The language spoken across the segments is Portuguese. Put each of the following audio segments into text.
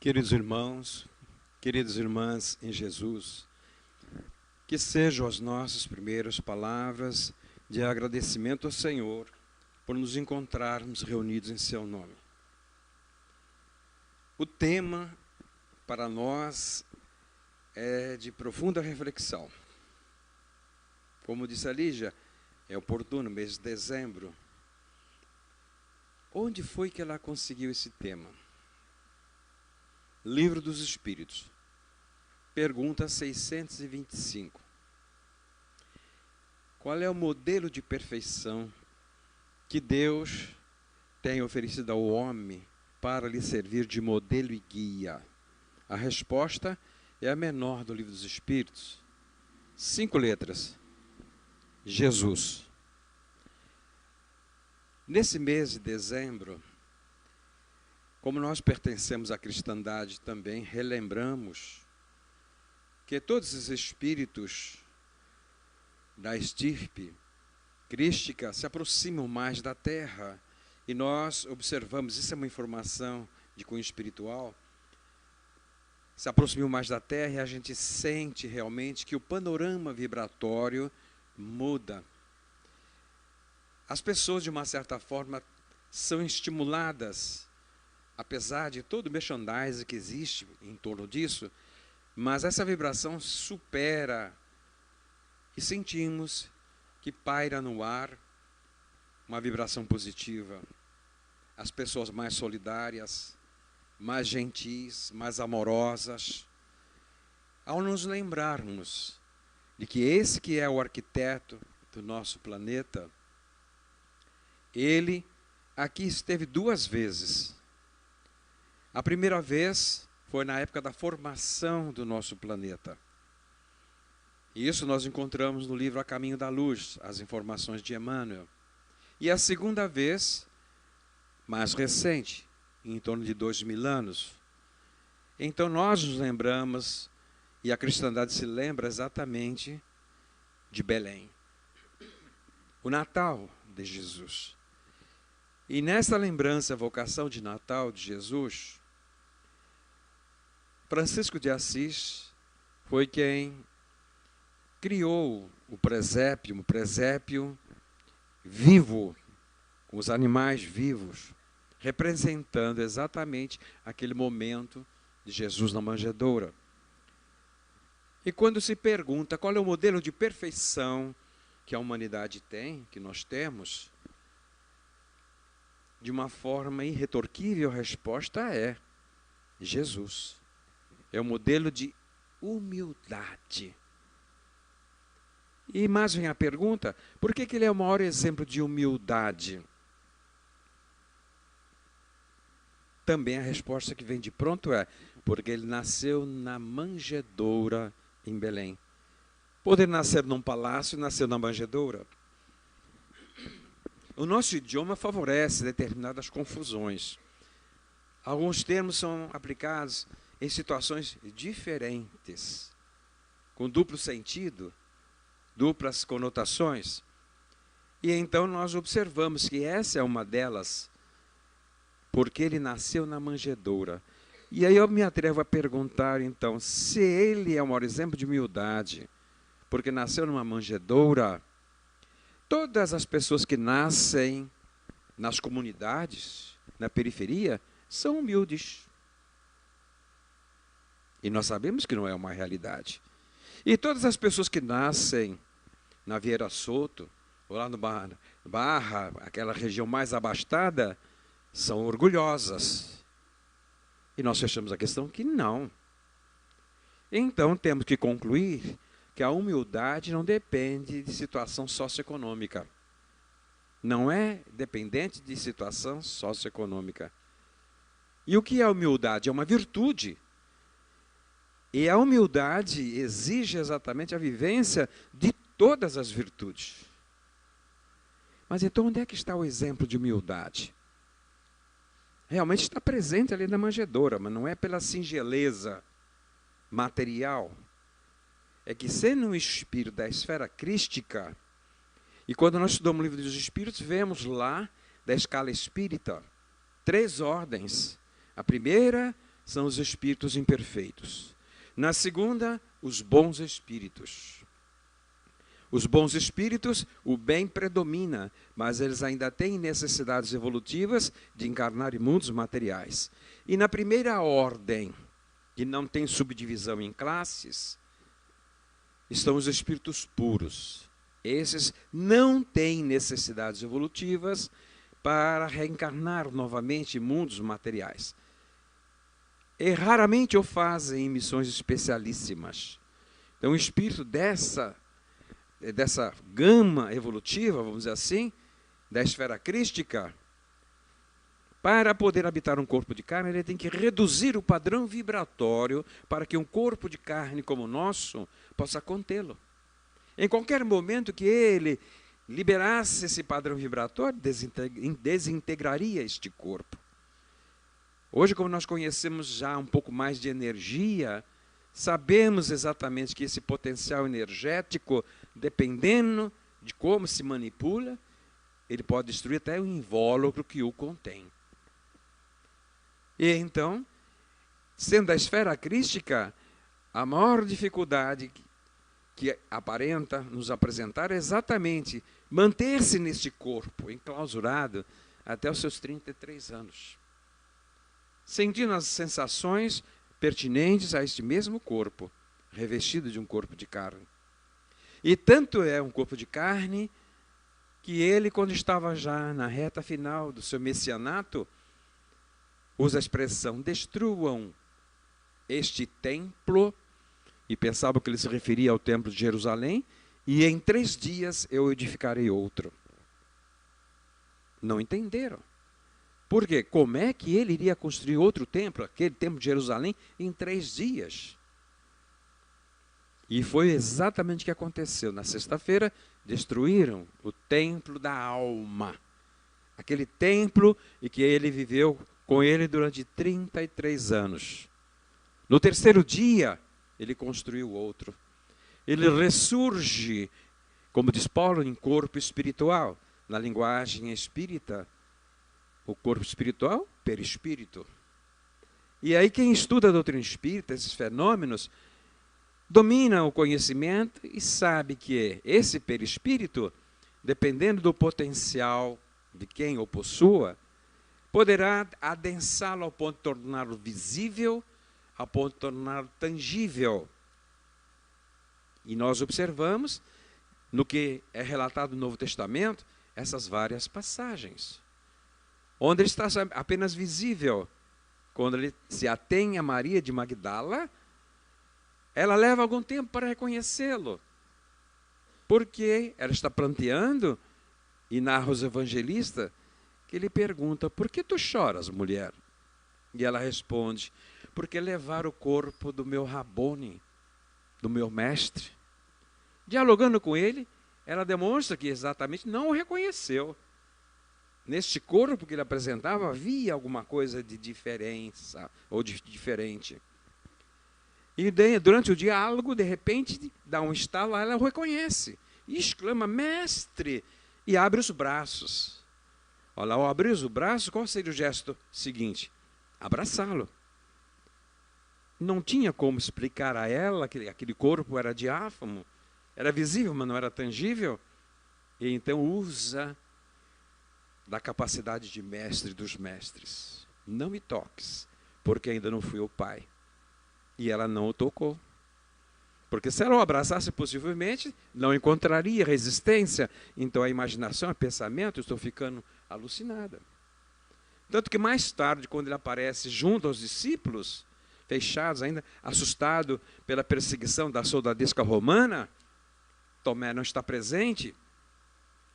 Queridos irmãos, queridas irmãs em Jesus, que sejam as nossas primeiras palavras de agradecimento ao Senhor por nos encontrarmos reunidos em seu nome. O tema para nós é de profunda reflexão. Como disse a Lígia, é oportuno, mês de dezembro. Onde foi que ela conseguiu esse tema? Livro dos Espíritos, pergunta 625. Qual é o modelo de perfeição que Deus tem oferecido ao homem para lhe servir de modelo e guia? A resposta é a menor do Livro dos Espíritos. 5 letras. Jesus. Nesse mês de dezembro, como nós pertencemos à cristandade também, relembramos que todos os espíritos da estirpe crística se aproximam mais da Terra. E nós observamos, isso é uma informação de cunho espiritual, se aproximam mais da Terra e a gente sente realmente que o panorama vibratório muda. As pessoas, de uma certa forma, são estimuladas, apesar de todo o merchandising que existe em torno disso, mas essa vibração supera e sentimos que paira no ar uma vibração positiva. As pessoas mais solidárias, mais gentis, mais amorosas, ao nos lembrarmos de que esse que é o arquiteto do nosso planeta, ele aqui esteve 2 vezes. A primeira vez foi na época da formação do nosso planeta. Isso nós encontramos no livro A Caminho da Luz, as informações de Emmanuel. E a segunda vez, mais recente, em torno de 2000 anos. Então nós nos lembramos, e a cristandade se lembra exatamente de Belém. O Natal de Jesus. E nessa lembrança, a vocação de Natal de Jesus, Francisco de Assis foi quem criou o presépio vivo, com os animais vivos, representando exatamente aquele momento de Jesus na manjedoura. E quando se pergunta qual é o modelo de perfeição que a humanidade tem, que nós temos, de uma forma irretorquível, a resposta é Jesus. É um modelo de humildade. E mais vem a pergunta, por que ele é o maior exemplo de humildade? Também a resposta que vem de pronto é, porque ele nasceu na manjedoura em Belém. Poder nascer num palácio e nascer na manjedoura. O nosso idioma favorece determinadas confusões. Alguns termos são aplicados em situações diferentes, com duplo sentido, duplas conotações. E então nós observamos que essa é uma delas, porque ele nasceu na manjedoura. E aí eu me atrevo a perguntar, então, se ele é o maior exemplo de humildade, porque nasceu numa manjedoura, todas as pessoas que nascem nas comunidades, na periferia, são humildes. E nós sabemos que não é uma realidade. E todas as pessoas que nascem na Vieira Soto, ou lá no Barra, aquela região mais abastada, são orgulhosas. E nós fechamos a questão que não. Então temos que concluir que a humildade não depende de situação socioeconômica. Não é dependente de situação socioeconômica. E o que é humildade? É uma virtude. E a humildade exige exatamente a vivência de todas as virtudes. Mas então onde é que está o exemplo de humildade? Realmente está presente ali na manjedoura, mas não é pela singeleza material. É que sendo um espírito da esfera crística, e quando nós estudamos o Livro dos Espíritos, vemos lá, da escala espírita, 3 ordens. A primeira são os espíritos imperfeitos. Na segunda, os bons espíritos. Os bons espíritos, o bem predomina, mas eles ainda têm necessidades evolutivas de encarnar em mundos materiais. E na primeira ordem, que não tem subdivisão em classes, estão os espíritos puros. Esses não têm necessidades evolutivas para reencarnar novamente em mundos materiais. E raramente o fazem em missões especialíssimas. Então, o espírito dessa gama evolutiva, vamos dizer assim, da esfera crística, para poder habitar um corpo de carne, ele tem que reduzir o padrão vibratório para que um corpo de carne como o nosso possa contê-lo. Em qualquer momento que ele liberasse esse padrão vibratório, desintegraria este corpo. Hoje, como nós conhecemos já um pouco mais de energia, sabemos exatamente que esse potencial energético, dependendo de como se manipula, ele pode destruir até o invólucro que o contém. E então, sendo a esfera crística, a maior dificuldade que aparenta nos apresentar é exatamente manter-se neste corpo enclausurado até os seus 33 anos. Sentindo as sensações pertinentes a este mesmo corpo, revestido de um corpo de carne. E tanto é um corpo de carne, que ele, quando estava já na reta final do seu messianato, usa a expressão, destruam este templo, e pensava que ele se referia ao templo de Jerusalém, e em 3 dias eu edificarei outro. Não entenderam. Por quê? Como é que ele iria construir outro templo, aquele templo de Jerusalém, em 3 dias? E foi exatamente o que aconteceu. Na sexta-feira, destruíram o templo da alma. Aquele templo em que ele viveu com ele durante 33 anos. No 3º dia, ele construiu outro. Ele ressurge, como diz Paulo, em corpo espiritual. Na linguagem espírita, o corpo espiritual, perispírito. E aí quem estuda a doutrina espírita, esses fenômenos, domina o conhecimento e sabe que esse perispírito, dependendo do potencial de quem o possua, poderá adensá-lo ao ponto de torná-lo visível, ao ponto de torná-lo tangível. E nós observamos, no que é relatado no Novo Testamento, essas várias passagens. Onde ele está apenas visível. Quando ele se atém a Maria de Magdala, ela leva algum tempo para reconhecê-lo. Porque ela está pranteando, e narra os evangelistas, que ele pergunta, por que tu choras, mulher? E ela responde, porque levaram o corpo do meu Rabone, do meu mestre. Dialogando com ele, ela demonstra que exatamente não o reconheceu. Neste corpo que ele apresentava, havia alguma coisa de diferença, ou de diferente. E durante o diálogo, de repente, dá um estalo, ela o reconhece. E exclama, mestre, e abre os braços. Olha, ao abrir os braços, qual seria o gesto seguinte? Abraçá-lo. Não tinha como explicar a ela que aquele corpo era diáfano, era visível, mas não era tangível. E então usa da capacidade de mestre dos mestres. Não me toques, porque ainda não fui o pai. E ela não o tocou. Porque se ela o abraçasse, possivelmente, não encontraria resistência. Então a imaginação, o pensamento, eu estou ficando alucinada. Tanto que mais tarde, quando ele aparece junto aos discípulos, fechados ainda, assustado pela perseguição da soldadesca romana, Tomé não está presente.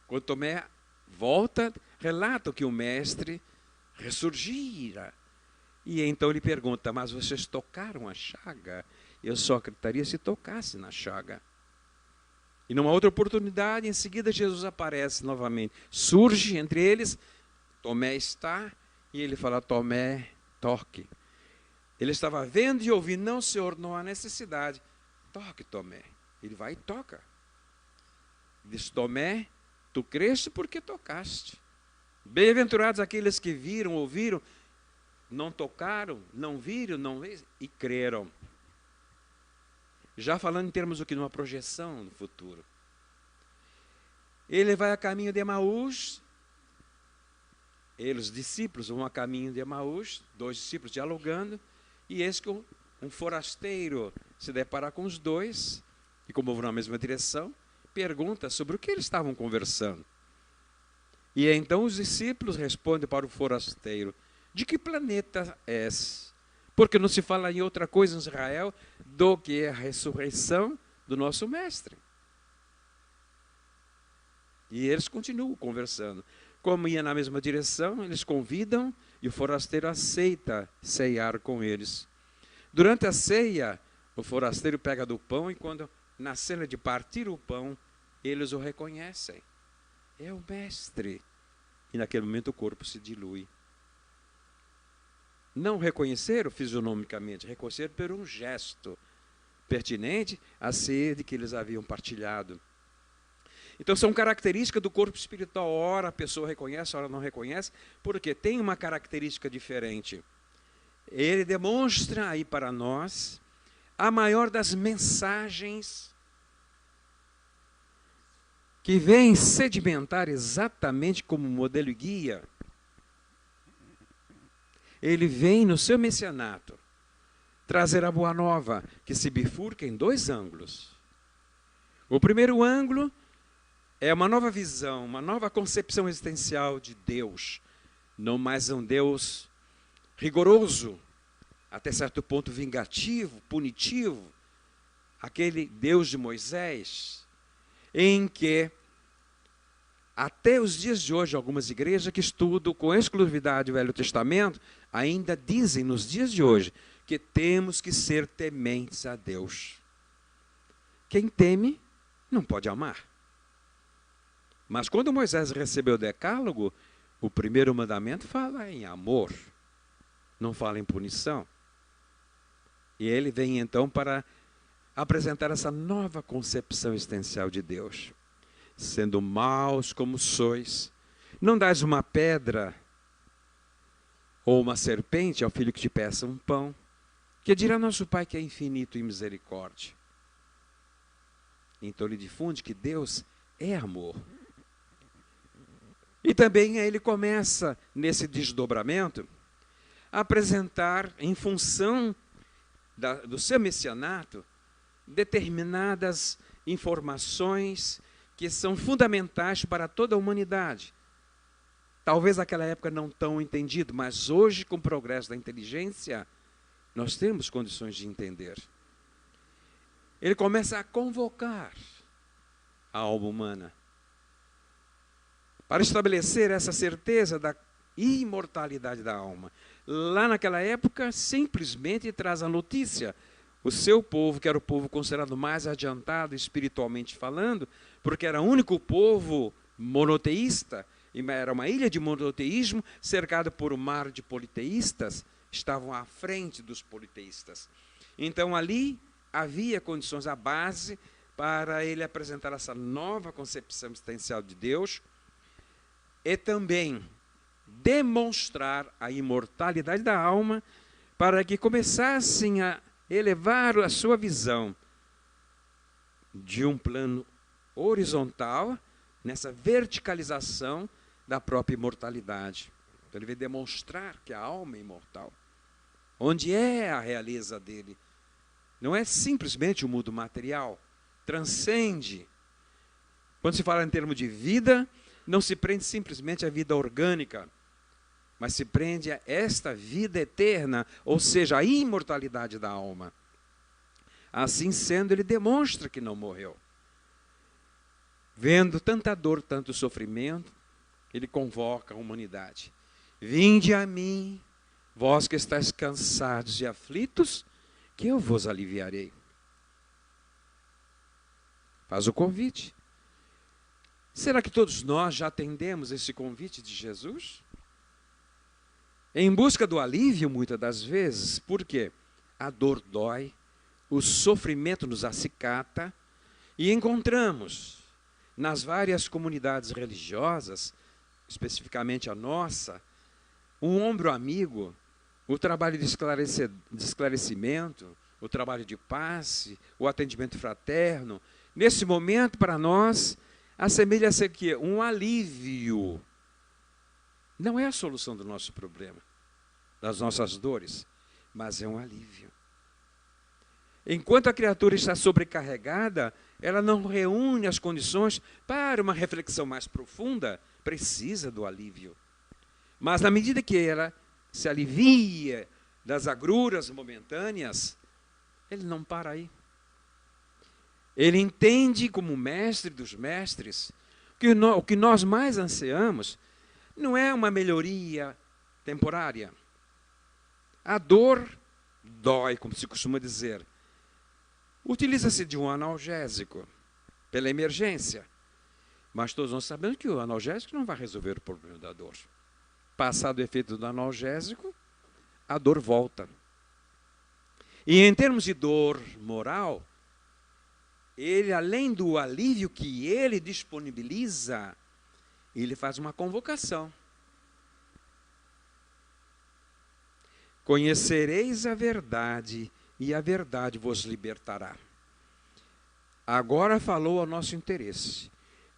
Quando Tomé volta, relata que o mestre ressurgira. E então ele pergunta, mas vocês tocaram a chaga? Eu só acreditaria se tocasse na chaga. E numa outra oportunidade, em seguida Jesus aparece novamente. Surge entre eles, Tomé está, e ele fala, Tomé, toque. Ele estava vendo e ouvindo, não, Senhor, não há necessidade. Toque, Tomé. Ele vai e toca. Diz, Tomé, tu creste porque tocaste. Bem-aventurados aqueles que viram, ouviram, não tocaram, não viram, e creram. Já falando em termos do que numa projeção no futuro. Ele vai a caminho de Emaús, os discípulos vão a caminho de Emaús, 2 discípulos dialogando, e eis que um forasteiro se depara com os 2, e como vão na mesma direção, pergunta sobre o que eles estavam conversando. E então os discípulos respondem para o forasteiro: de que planeta és? Porque não se fala em outra coisa em Israel do que a ressurreição do nosso mestre. E eles continuam conversando. Como ia na mesma direção, eles convidam e o forasteiro aceita ceiar com eles. Durante a ceia, o forasteiro pega do pão e quando na cena de partir o pão, eles o reconhecem. É o mestre. E naquele momento o corpo se dilui. Não reconheceram fisionomicamente, reconheceram por um gesto pertinente à sede que eles haviam partilhado. Então são características do corpo espiritual. Ora a pessoa reconhece, ora não reconhece, porque tem uma característica diferente. Ele demonstra aí para nós a maior das mensagens que vem sedimentar exatamente como modelo e guia. Ele vem no seu messianato trazer a boa nova, que se bifurca em 2 ângulos. O primeiro ângulo é uma nova visão, uma nova concepção existencial de Deus. Não mais um Deus rigoroso, até certo ponto vingativo, punitivo, aquele Deus de Moisés, em que até os dias de hoje, algumas igrejas que estudam com exclusividade o Velho Testamento, ainda dizem nos dias de hoje que temos que ser tementes a Deus. Quem teme não pode amar. Mas quando Moisés recebeu o decálogo, o primeiro mandamento fala em amor, não fala em punição. E ele vem então para apresentar essa nova concepção existencial de Deus. Sendo maus como sois, não dás uma pedra ou uma serpente ao filho que te peça um pão, que dirá nosso Pai que é infinito em misericórdia. Então ele difunde que Deus é amor. E também ele começa, nesse desdobramento, a apresentar, em função do seu messianato, determinadas informações que são fundamentais para toda a humanidade. Talvez naquela época não tão entendido, mas hoje, com o progresso da inteligência, nós temos condições de entender. Ele começa a convocar a alma humana para estabelecer essa certeza da imortalidade da alma. Lá naquela época, simplesmente traz a notícia. O seu povo, que era o povo considerado mais adiantado espiritualmente falando, porque era o único povo monoteísta, e era uma ilha de monoteísmo, cercado por um mar de politeístas, estavam à frente dos politeístas. Então ali havia condições à base para ele apresentar essa nova concepção existencial de Deus e também demonstrar a imortalidade da alma para que começassem a elevar a sua visão de um plano horizontal, nessa verticalização da própria imortalidade. Então ele vai demonstrar que a alma é imortal. Onde é a realeza dele? Não é simplesmente o mundo material, transcende. Quando se fala em termos de vida, não se prende simplesmente à vida orgânica, mas se prende a esta vida eterna, ou seja, a imortalidade da alma. Assim sendo, ele demonstra que não morreu. Vendo tanta dor, tanto sofrimento, ele convoca a humanidade. Vinde a mim, vós que estáis cansados e aflitos, que eu vos aliviarei. Faz o convite. Será que todos nós já atendemos esse convite de Jesus? Em busca do alívio, muitas das vezes, porque a dor dói, o sofrimento nos acicata, e encontramos nas várias comunidades religiosas, especificamente a nossa, um ombro amigo, o trabalho de esclarecimento, o trabalho de passe, o atendimento fraterno, nesse momento, para nós, assemelha-se aqui um alívio. Não é a solução do nosso problema, das nossas dores, mas é um alívio. Enquanto a criatura está sobrecarregada, ela não reúne as condições para uma reflexão mais profunda, precisa do alívio. Mas na medida que ela se alivia das agruras momentâneas, ele não para aí. Ele entende, como mestre dos mestres, que o que nós mais ansiamos não é uma melhoria temporária. A dor dói, como se costuma dizer. Utiliza-se de um analgésico pela emergência. Mas todos nós sabemos que o analgésico não vai resolver o problema da dor. Passado o efeito do analgésico, a dor volta. E em termos de dor moral, ele, além do alívio que ele disponibiliza, ele faz uma convocação. Conhecereis a verdade, e a verdade vos libertará. Agora falou ao nosso interesse.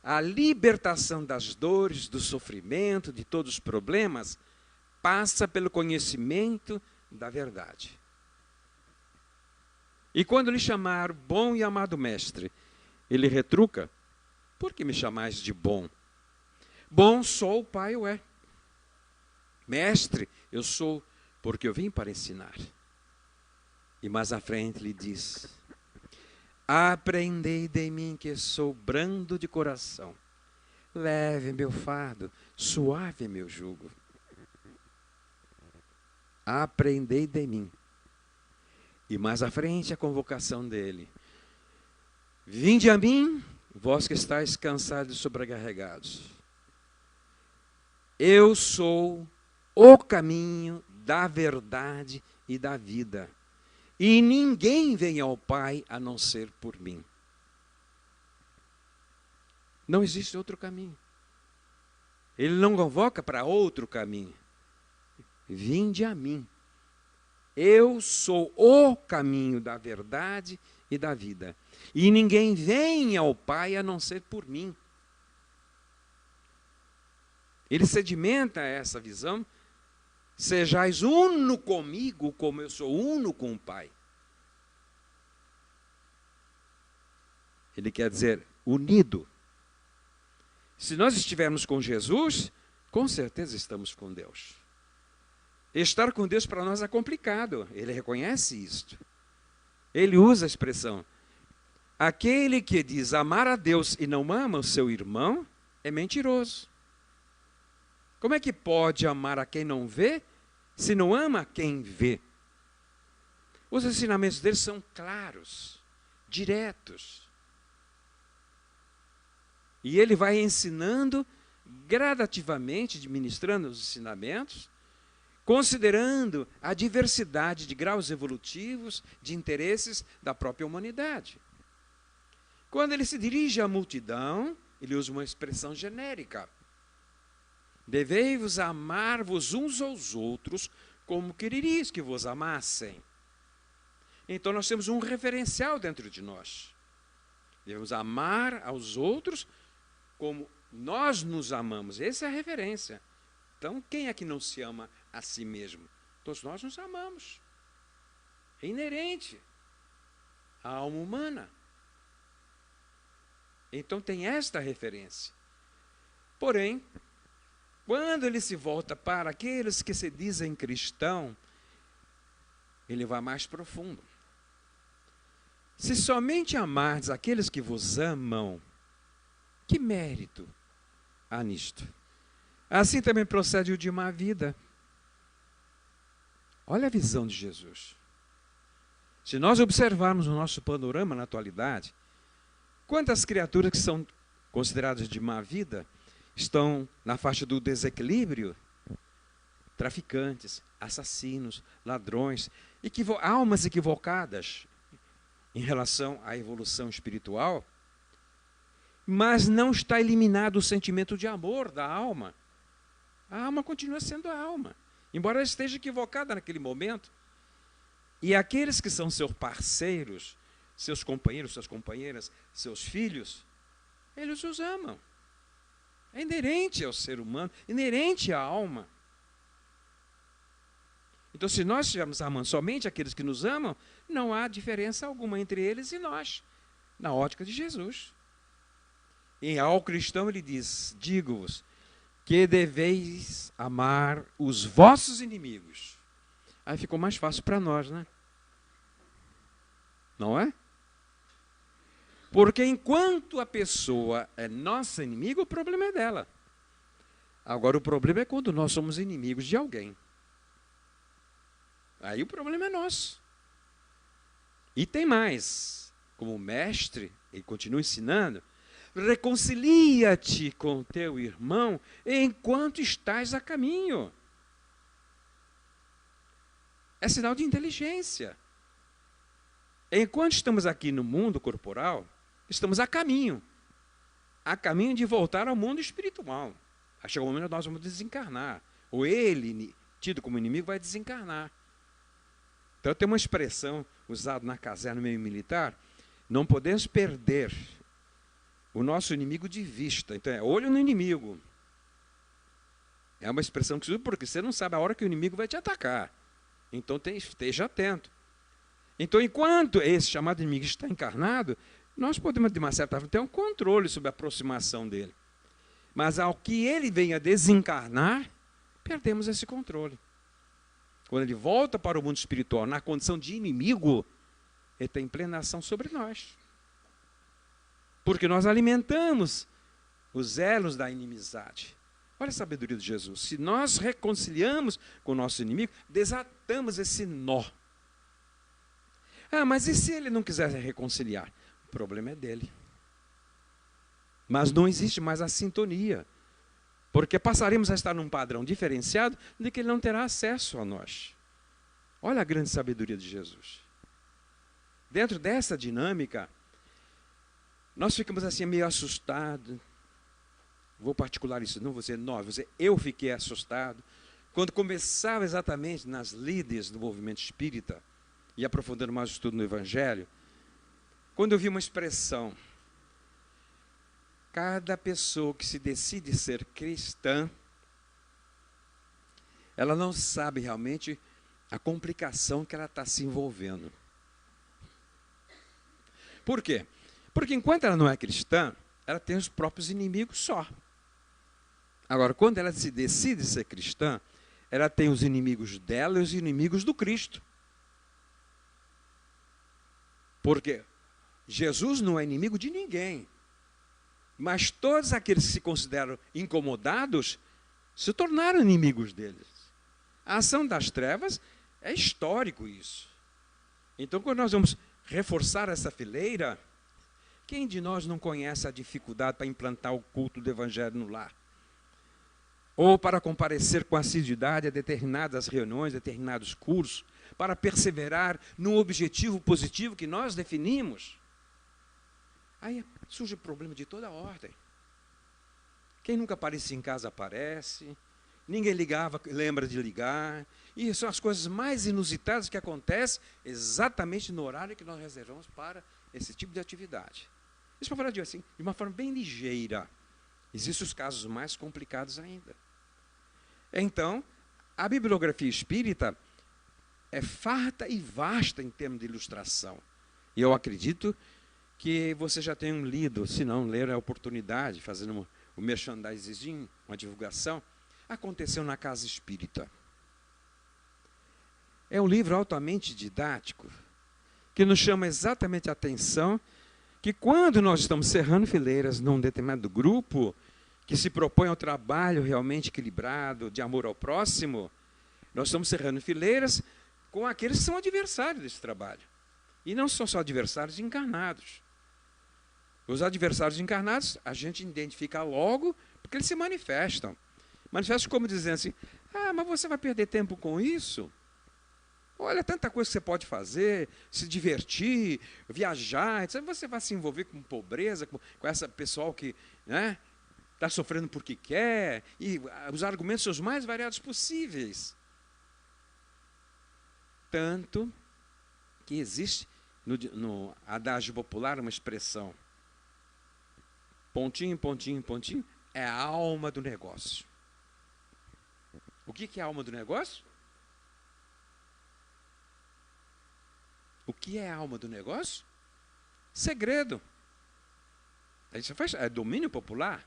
A libertação das dores, do sofrimento, de todos os problemas, passa pelo conhecimento da verdade. E quando lhe chamar bom e amado mestre, ele retruca: por que me chamais de bom? Bom só o Pai o é. Mestre, eu sou, porque eu vim para ensinar. E mais à frente lhe diz: aprendei de mim que sou brando de coração. Leve meu fardo, suave meu jugo. Aprendei de mim. E mais à frente a convocação dele: vinde a mim, vós que estáis cansados e sobrecarregados. Eu sou o caminho da verdade e da vida. E ninguém vem ao Pai a não ser por mim. Não existe outro caminho. Ele não convoca para outro caminho. Vinde a mim. Eu sou o caminho da verdade e da vida. E ninguém vem ao Pai a não ser por mim. Ele sedimenta essa visão. Sejais uno comigo, como eu sou uno com o Pai. Ele quer dizer unido. Se nós estivermos com Jesus, com certeza estamos com Deus. Estar com Deus para nós é complicado. Ele reconhece isto. Ele usa a expressão: aquele que diz amar a Deus e não ama o seu irmão é mentiroso. Como é que pode amar a quem não vê, se não ama a quem vê? Os ensinamentos dele são claros, diretos. E ele vai ensinando gradativamente, administrando os ensinamentos, considerando a diversidade de graus evolutivos, de interesses da própria humanidade. Quando ele se dirige à multidão, ele usa uma expressão genérica: devei-vos amar-vos uns aos outros, como quereríeis que vos amassem. Então nós temos um referencial dentro de nós. Devemos amar aos outros como nós nos amamos. Essa é a referência. Então, quem é que não se ama a si mesmo? Todos nós nos amamos. É inerente à alma humana. Então, tem esta referência. Porém, quando ele se volta para aqueles que se dizem cristão, ele vai mais profundo. Se somente amardes aqueles que vos amam, que mérito há nisto? Assim também procede o de uma vida. Olha a visão de Jesus. Se nós observarmos o nosso panorama na atualidade, quantas criaturas que são consideradas de má vida estão na faixa do desequilíbrio? Traficantes, assassinos, ladrões, almas equivocadas em relação à evolução espiritual, mas não está eliminado o sentimento de amor da alma. A alma continua sendo a alma. embora ela esteja equivocada naquele momento. E aqueles que são seus parceiros, seus companheiros, suas companheiras, seus filhos, eles os amam. É inerente ao ser humano, inerente à alma. Então, se nós estivermos amando somente aqueles que nos amam, não há diferença alguma entre eles e nós, na ótica de Jesus. E ao cristão ele diz, digo-vos, que deveis amar os vossos inimigos. Aí ficou mais fácil para nós, né? Não é? Porque enquanto a pessoa é nossa inimiga, o problema é dela. Agora, o problema é quando nós somos inimigos de alguém. Aí o problema é nosso. E tem mais. Como mestre, ele continua ensinando, reconcilia-te com teu irmão enquanto estás a caminho. É sinal de inteligência. Enquanto estamos aqui no mundo corporal, estamos a caminho de voltar ao mundo espiritual. Aí chega o momento que nós vamos desencarnar. Ou ele, tido como inimigo, vai desencarnar. Então tem uma expressão usada na caserna no meio militar, não podemos perder o nosso inimigo de vista. Então é olho no inimigo. É uma expressão que se usa porque você não sabe a hora que o inimigo vai te atacar. Então esteja atento. Então, enquanto esse chamado inimigo está encarnado, nós podemos, de uma certa forma, ter um controle sobre a aproximação dele. Mas ao que ele venha desencarnar, perdemos esse controle. Quando ele volta para o mundo espiritual, na condição de inimigo, ele tem plena ação sobre nós. Porque nós alimentamos os elos da inimizade. Olha a sabedoria de Jesus. Se nós reconciliamos com o nosso inimigo, desatamos esse nó. Ah, mas e se ele não quiser reconciliar? O problema é dele. Mas não existe mais a sintonia. Porque passaremos a estar num padrão diferenciado de que ele não terá acesso a nós. Olha a grande sabedoria de Jesus. Dentro dessa dinâmica, nós ficamos assim meio assustados. Vou particular isso, não você, nós, eu fiquei assustado. Quando começava exatamente nas lides do movimento espírita, e aprofundando mais o estudo no Evangelho, quando eu vi uma expressão, cada pessoa que se decide ser cristã, ela não sabe realmente a complicação que ela está se envolvendo. Por quê? Porque enquanto ela não é cristã, ela tem os próprios inimigos só. Agora, quando ela se decide ser cristã, ela tem os inimigos dela e os inimigos do Cristo. Porque Jesus não é inimigo de ninguém. Mas todos aqueles que se consideram incomodados se tornaram inimigos deles. A ação das trevas é histórico isso. Então, quando nós vamos reforçar essa fileira, quem de nós não conhece a dificuldade para implantar o culto do Evangelho no lar? Ou para comparecer com assiduidade a determinadas reuniões, determinados cursos, para perseverar no objetivo positivo que nós definimos? Aí surge o problema de toda ordem. Quem nunca aparecia em casa aparece, ninguém ligava, lembra de ligar, e são as coisas mais inusitadas que acontecem exatamente no horário que nós reservamos para esse tipo de atividade. Isso para falar de uma forma bem ligeira. Existem os casos mais complicados ainda. Então, a bibliografia espírita é farta e vasta em termos de ilustração. E eu acredito que vocês já tenham lido, se não leram, é a oportunidade, fazendo um merchandising, uma divulgação, aconteceu na Casa Espírita. É um livro altamente didático, que nos chama exatamente a atenção que quando nós estamos cerrando fileiras num determinado grupo que se propõe ao trabalho realmente equilibrado, de amor ao próximo, nós estamos cerrando fileiras com aqueles que são adversários desse trabalho. E não são só adversários encarnados. Os adversários encarnados, a gente identifica logo, porque eles se manifestam. Manifestam como dizendo assim, ah, mas você vai perder tempo com isso? Olha, tanta coisa que você pode fazer, se divertir, viajar, etc. Você vai se envolver com pobreza, com essa pessoal que está sofrendo porque quer, e os argumentos são os mais variados possíveis. Tanto que existe no adágio popular uma expressão, pontinho, pontinho, pontinho, é a alma do negócio. O que é a alma do negócio? O que é a alma do negócio? Segredo. Aí você faz, é domínio popular.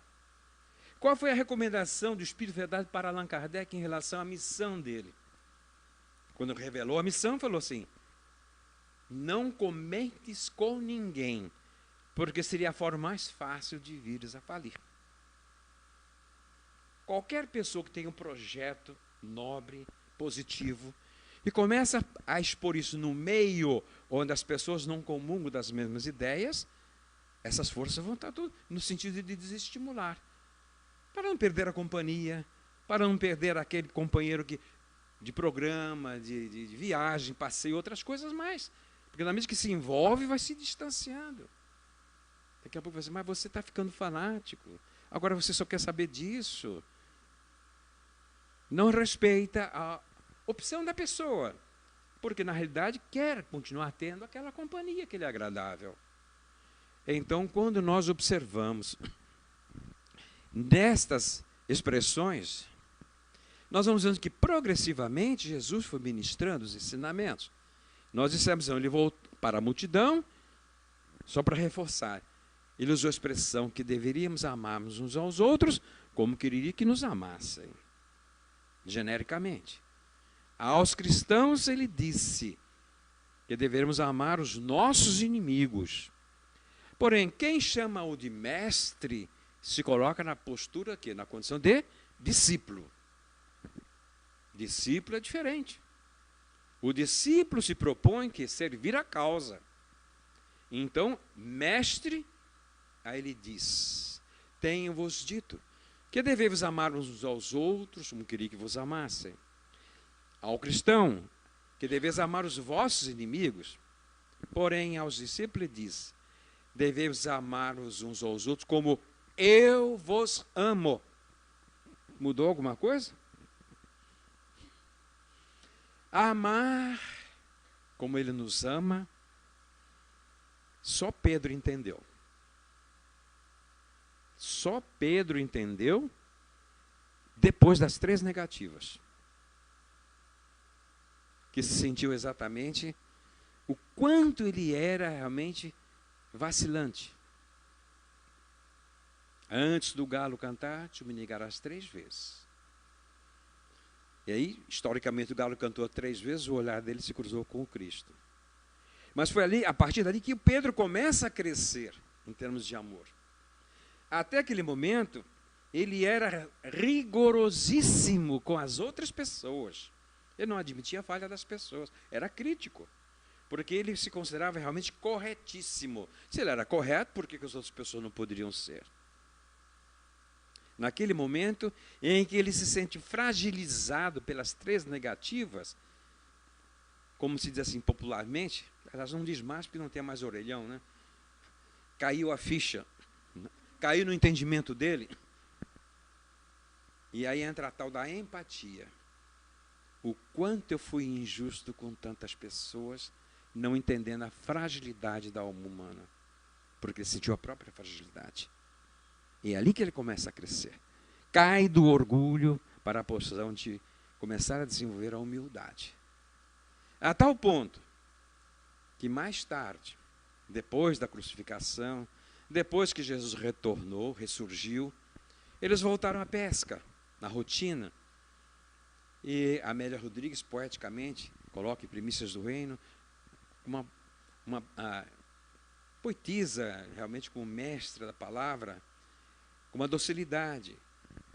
Qual foi a recomendação do Espírito Verdade para Allan Kardec em relação à missão dele? Quando revelou a missão, falou assim: não comentes com ninguém, porque seria a forma mais fácil de vires a falir. Qualquer pessoa que tenha um projeto nobre, positivo, e começa a expor isso no meio onde as pessoas não comungam das mesmas ideias, essas forças vão estar tudo no sentido de desestimular. Para não perder a companhia, para não perder aquele companheiro de programa, de viagem, passeio, outras coisas mais. Porque na medida que se envolve, vai se distanciando. Daqui a pouco vai dizer, mas você está ficando fanático. Agora você só quer saber disso. Não respeita a opção da pessoa. Porque na realidade quer continuar tendo aquela companhia que lhe é agradável. Então, quando nós observamos destas expressões, nós vamos vendo que progressivamente Jesus foi ministrando os ensinamentos. Nós dissemos, ele voltou para a multidão, só para reforçar. Ele usou a expressão que deveríamos amarmos uns aos outros como queria que nos amassem, genericamente. Aos cristãos ele disse que deveríamos amar os nossos inimigos. Porém, quem chama-o de mestre se coloca na postura aqui, na condição de discípulo. Discípulo é diferente. O discípulo se propõe que servir a causa. Então, mestre, aí ele diz, tenho-vos dito que deveis amar uns aos outros como queria que vos amassem. Ao cristão, que deveis amar os vossos inimigos. Porém, aos discípulos diz, deveis amar uns aos outros como eu vos amo. Mudou alguma coisa? Amar como ele nos ama, só Pedro entendeu. Só Pedro entendeu depois das 3 negativas. Que se sentiu exatamente o quanto ele era realmente vacilante. Antes do galo cantar, tu me negarás 3 vezes. E aí, historicamente, o galo cantou 3 vezes, o olhar dele se cruzou com o Cristo. Mas foi ali, a partir dali, que Pedro começa a crescer em termos de amor. Até aquele momento, ele era rigorosíssimo com as outras pessoas. Ele não admitia a falha das pessoas, era crítico. Porque ele se considerava realmente corretíssimo. Se ele era correto, por que as outras pessoas não poderiam ser? Naquele momento em que ele se sente fragilizado pelas 3 negativas, como se diz assim popularmente, elas não diz mais porque não tem mais orelhão, né? Caiu a ficha, caiu no entendimento dele. E aí entra a tal da empatia. O quanto eu fui injusto com tantas pessoas, não entendendo a fragilidade da alma humana, porque ele sentiu a própria fragilidade. E é ali que ele começa a crescer. Cai do orgulho para a posição de começar a desenvolver a humildade. A tal ponto que mais tarde, depois da crucificação, depois que Jesus retornou, ressurgiu, eles voltaram à pesca, na rotina. E Amélia Rodrigues, poeticamente, coloca em Primícias do Reino, uma poetisa, realmente como mestra da palavra, com uma docilidade.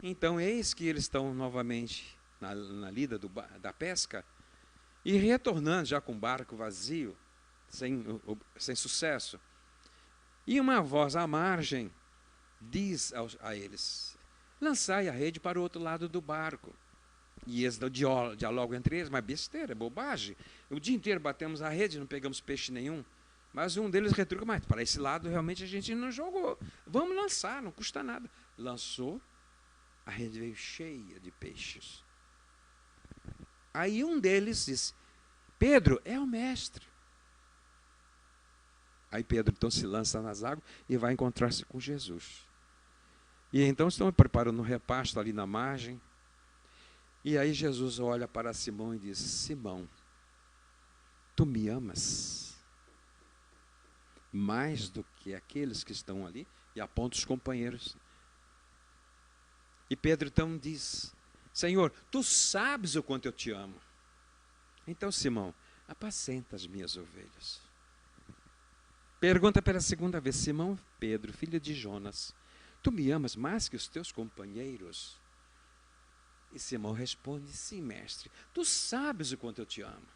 Então, eis que eles estão novamente na lida da pesca e retornando já com o barco vazio, sem sucesso. E uma voz à margem diz a eles, lançai a rede para o outro lado do barco. E eles dialogam entre eles, mas besteira, bobagem. O dia inteiro batemos a rede, não pegamos peixe nenhum. Mas um deles retruca, mas para esse lado realmente a gente não jogou. Vamos lançar, não custa nada. Lançou, a rede veio cheia de peixes. Aí um deles disse, Pedro é o mestre. Aí Pedro então se lança nas águas e vai encontrar-se com Jesus. E então estão preparando um repasto ali na margem. E aí Jesus olha para Simão e diz: Simão, tu me amas mais do que aqueles que estão ali? E aponta os companheiros. E Pedro então diz: Senhor, tu sabes o quanto eu te amo. Então, Simão, apacenta as minhas ovelhas. Pergunta pela segunda vez: Simão Pedro, filho de Jonas, tu me amas mais que os teus companheiros? E Simão responde: sim, mestre, tu sabes o quanto eu te amo.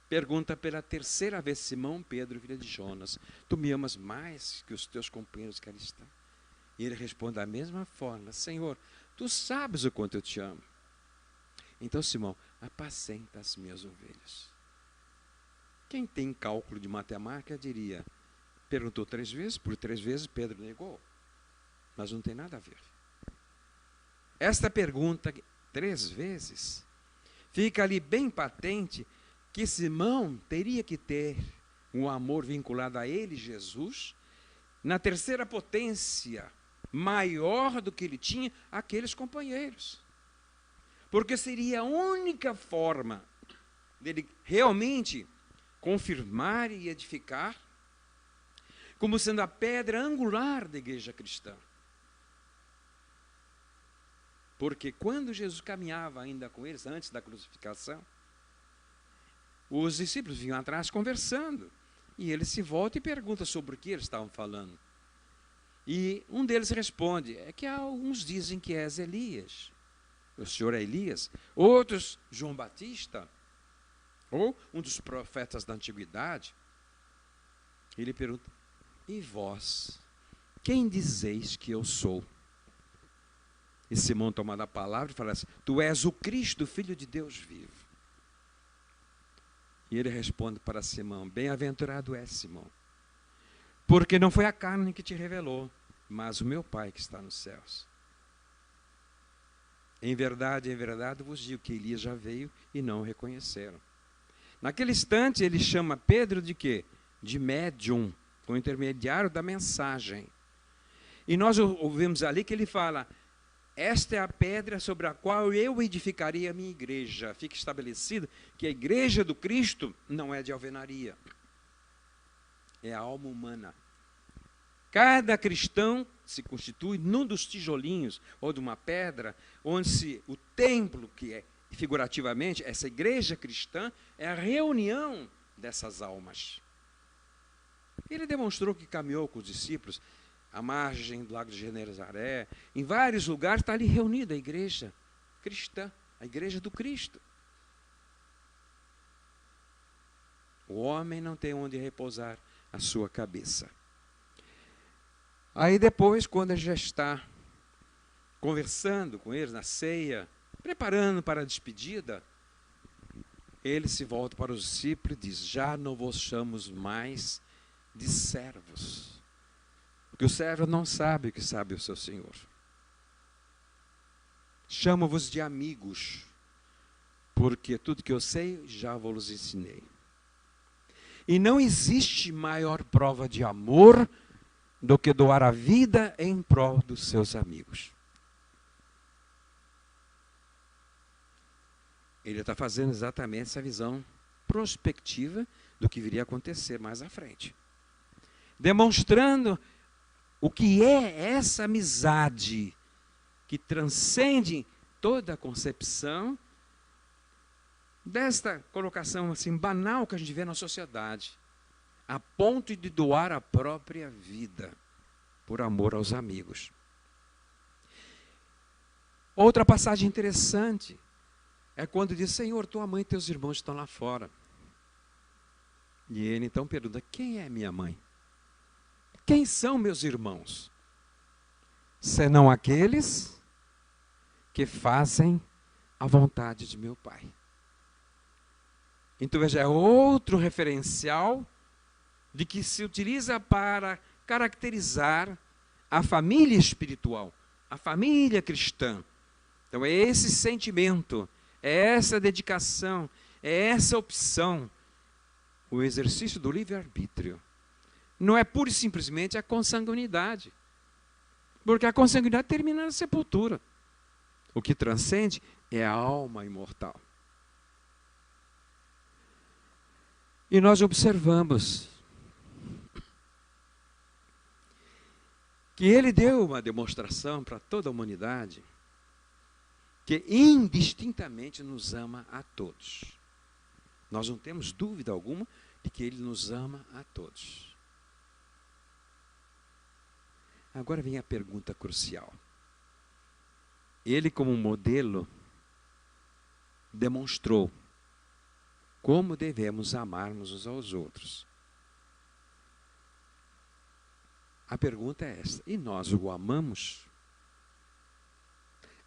Pergunta pela terceira vez: Simão Pedro, filho de Jonas, tu me amas mais que os teus companheiros que ali estão? E ele responde da mesma forma: Senhor, tu sabes o quanto eu te amo. Então, Simão, apacenta as minhas ovelhas. Quem tem cálculo de matemática diria: perguntou 3 vezes, por 3 vezes Pedro negou. Mas não tem nada a ver. Esta pergunta 3 vezes, fica ali bem patente que Simão teria que ter um amor vinculado a ele, Jesus, na terceira potência, maior do que ele tinha aqueles companheiros. Porque seria a única forma dele realmente confirmar e edificar como sendo a pedra angular da igreja cristã. Porque quando Jesus caminhava ainda com eles, antes da crucificação, os discípulos vinham atrás conversando. E ele se volta e pergunta sobre o que eles estavam falando. E um deles responde: é que alguns dizem que és Elias. O senhor é Elias. Outros, João Batista. Ou um dos profetas da antiguidade. Ele pergunta: e vós, quem dizeis que eu sou? E Simão toma a palavra e fala assim: tu és o Cristo, filho de Deus vivo. E ele responde para Simão: bem-aventurado és, Simão, porque não foi a carne que te revelou, mas o meu Pai que está nos céus. Em verdade vos digo que Elias já veio e não o reconheceram. Naquele instante ele chama Pedro de quê? De médium, o intermediário da mensagem. E nós ouvimos ali que ele fala: esta é a pedra sobre a qual eu edificarei a minha igreja. Fica estabelecido que a igreja do Cristo não é de alvenaria. É a alma humana. Cada cristão se constitui num dos tijolinhos ou de uma pedra, onde o templo, que é figurativamente, essa igreja cristã, é a reunião dessas almas. Ele demonstrou que caminhou com os discípulos à margem do Lago de Genezaré, em vários lugares está ali reunida a igreja cristã, a igreja do Cristo. O homem não tem onde repousar a sua cabeça. Aí depois, quando ele já está conversando com eles na ceia, preparando para a despedida, ele se volta para os discípulos e diz: já não vos chamamos mais de servos, porque o servo não sabe o que sabe o seu senhor. Chamo-vos de amigos, porque tudo que eu sei já vos ensinei. E não existe maior prova de amor do que doar a vida em prol dos seus amigos. Ele está fazendo exatamente essa visão prospectiva do que viria a acontecer mais à frente. Demonstrando o que é essa amizade que transcende toda a concepção desta colocação assim banal que a gente vê na sociedade, a ponto de doar a própria vida por amor aos amigos. Outra passagem interessante é quando diz: Senhor, tua mãe e teus irmãos estão lá fora. E ele então pergunta: quem é minha mãe? Quem são meus irmãos? Senão aqueles que fazem a vontade de meu Pai. Então veja, é outro referencial de que se utiliza para caracterizar a família espiritual, a família cristã. Então é esse sentimento, é essa dedicação, É essa opção, o exercício do livre-arbítrio. Não é pura e simplesmente a consanguinidade. Porque a consanguinidade termina na sepultura. O que transcende é a alma imortal. E nós observamos que ele deu uma demonstração para toda a humanidade que indistintamente nos ama a todos. Nós não temos dúvida alguma de que ele nos ama a todos. Agora vem a pergunta crucial. Ele, como modelo, demonstrou como devemos amarmos uns aos outros. A pergunta é essa: e nós o amamos?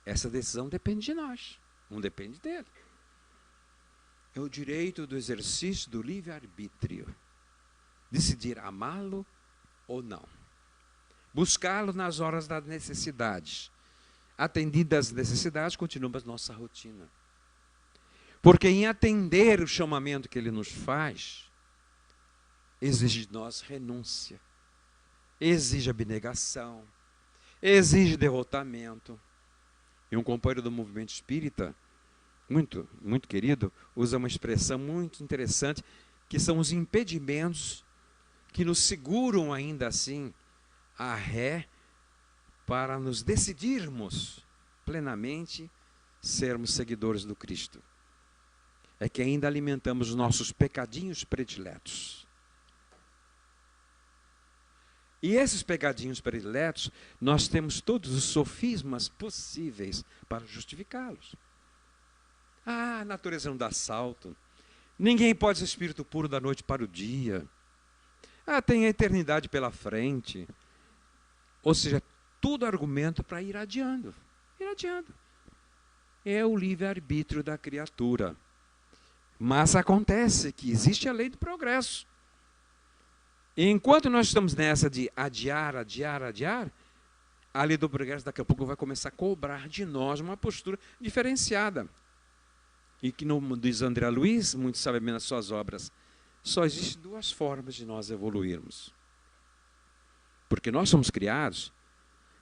Essa decisão depende de nós, não depende dele. É o direito do exercício do livre-arbítrio. Decidir amá-lo ou não. Buscá-lo nas horas das necessidades. Atendidas as necessidades, continuamos nossa rotina. Porque em atender o chamamento que ele nos faz, exige de nós renúncia, exige abnegação, exige derrotamento. E um companheiro do movimento espírita, muito querido, usa uma expressão muito interessante, que são os impedimentos que nos seguram ainda assim a ré para nos decidirmos plenamente sermos seguidores do Cristo. É que ainda alimentamos os nossos pecadinhos prediletos. E esses pecadinhos prediletos, nós temos todos os sofismas possíveis para justificá-los. Ah, a natureza não dá salto. Ninguém pode ser espírito puro da noite para o dia. Ah, tem a eternidade pela frente. Ou seja, tudo argumento para ir adiando. Ir adiando. É o livre-arbítrio da criatura. Mas acontece que existe a lei do progresso. E enquanto nós estamos nessa de adiar, a lei do progresso daqui a pouco vai começar a cobrar de nós uma postura diferenciada. E que, como diz André Luiz, muito sabiamente nas suas obras, só existem duas formas de nós evoluirmos. Porque nós somos criados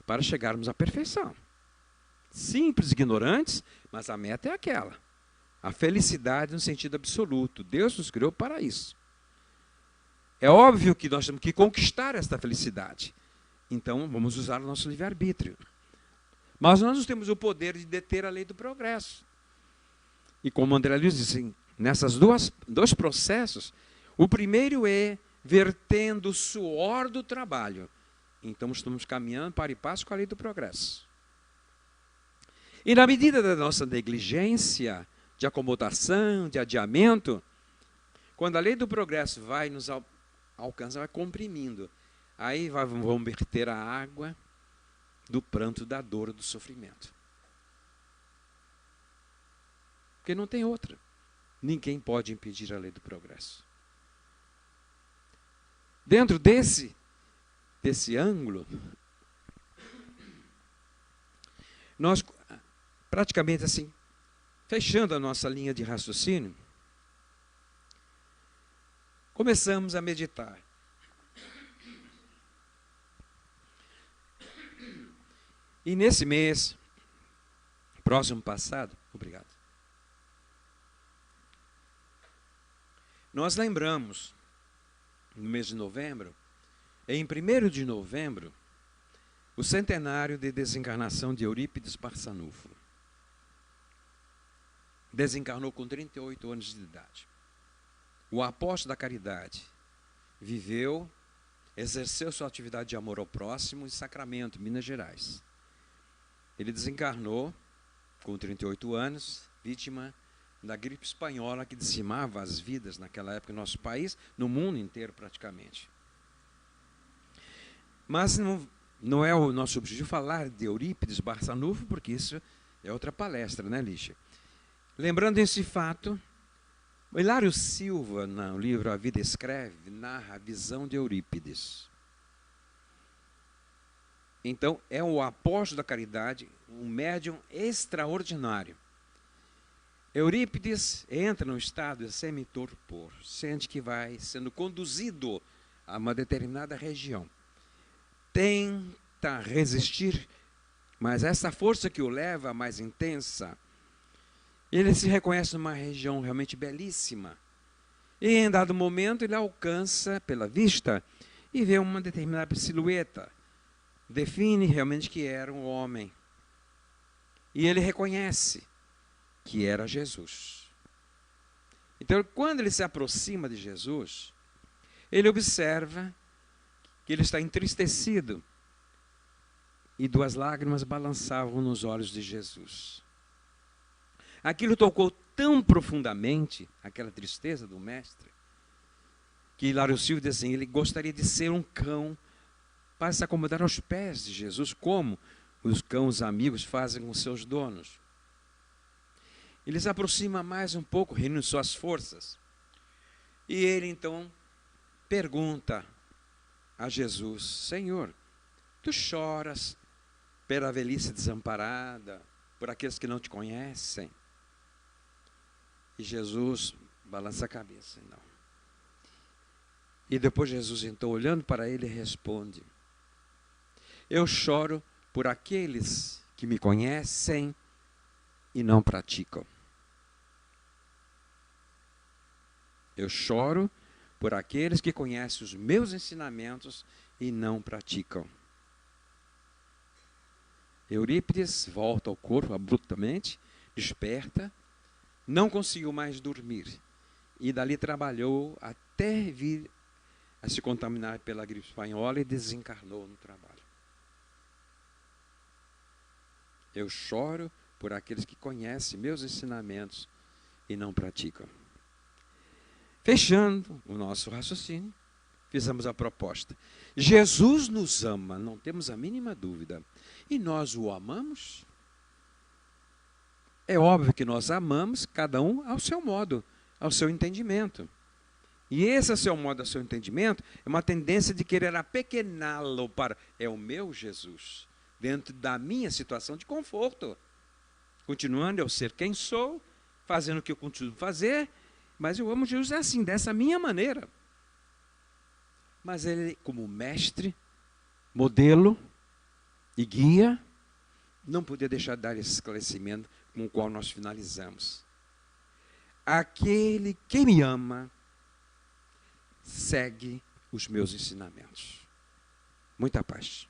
para chegarmos à perfeição. Simples, ignorantes, mas a meta é aquela. A felicidade no sentido absoluto. Deus nos criou para isso. É óbvio que nós temos que conquistar esta felicidade. Então, vamos usar o nosso livre-arbítrio. Mas nós não temos o poder de deter a lei do progresso. E como André Luiz disse, nessas dois processos, o primeiro é vertendo o suor do trabalho. Então, estamos caminhando para e passo com a lei do progresso. E na medida da nossa negligência, de acomodação, de adiamento, quando a lei do progresso vai nos alcançar, vai comprimindo. Aí vão verter a água do pranto, da dor, do sofrimento. Porque não tem outra. Ninguém pode impedir a lei do progresso. Dentro desse ângulo, nós praticamente assim, fechando a nossa linha de raciocínio, começamos a meditar. E nesse mês, próximo passado, obrigado, nós lembramos, no mês de novembro, em 1º de novembro, o centenário de desencarnação de Eurípides Barçanufo. Desencarnou com 38 anos de idade. O apóstolo da caridade viveu, exerceu sua atividade de amor ao próximo em Sacramento, Minas Gerais. Ele desencarnou com 38 anos, vítima da gripe espanhola que dizimava as vidas naquela época no nosso país, no mundo inteiro praticamente. Mas não é o nosso objetivo falar de Eurípides Barçanufo, porque isso é outra palestra, né, Lígia? Lembrando esse fato, o Hilário Silva, no livro A Vida Escreve, narra a visão de Eurípides. Então, é o apóstolo da caridade, um médium extraordinário. Eurípides entra num estado de semi-torpor, sente que vai sendo conduzido a uma determinada região. Tenta resistir, mas essa força que o leva, mais intensa, ele se reconhece numa região realmente belíssima. E em dado momento ele alcança pela vista e vê uma determinada silhueta. Define realmente que era um homem. E ele reconhece que era Jesus. Então, quando ele se aproxima de Jesus, ele observa que ele está entristecido e 2 lágrimas balançavam nos olhos de Jesus. Aquilo tocou tão profundamente, aquela tristeza do mestre, que Hilário Silva diz assim, ele gostaria de ser um cão para se acomodar aos pés de Jesus, como os cães amigos fazem com seus donos. Ele se aproxima mais um pouco, reunindo suas forças. E ele então pergunta a Jesus, Senhor, tu choras pela velhice desamparada, por aqueles que não te conhecem? E Jesus balança a cabeça, não. E depois Jesus, então, olhando para ele, responde, eu choro por aqueles que me conhecem e não praticam. Eu choro por aqueles que conhecem os meus ensinamentos e não praticam. Eurípides volta ao corpo abruptamente, desperta, não conseguiu mais dormir e dali trabalhou até vir a se contaminar pela gripe espanhola e desencarnou no trabalho. Eu choro por aqueles que conhecem meus ensinamentos e não praticam. Fechando o nosso raciocínio, fizemos a proposta. Jesus nos ama, não temos a mínima dúvida. E nós o amamos? É óbvio que nós amamos, cada um ao seu modo, ao seu entendimento. E esse, ao seu modo, ao seu entendimento, é uma tendência de querer apequená-lo para... É o meu Jesus, dentro da minha situação de conforto. Continuando eu ser quem sou, fazendo o que eu continuo a fazer, mas eu amo Jesus assim, dessa minha maneira. Mas ele, como mestre, modelo e guia, não podia deixar de dar esse esclarecimento com o qual nós finalizamos. Aquele que me ama, segue os meus ensinamentos. Muita paz.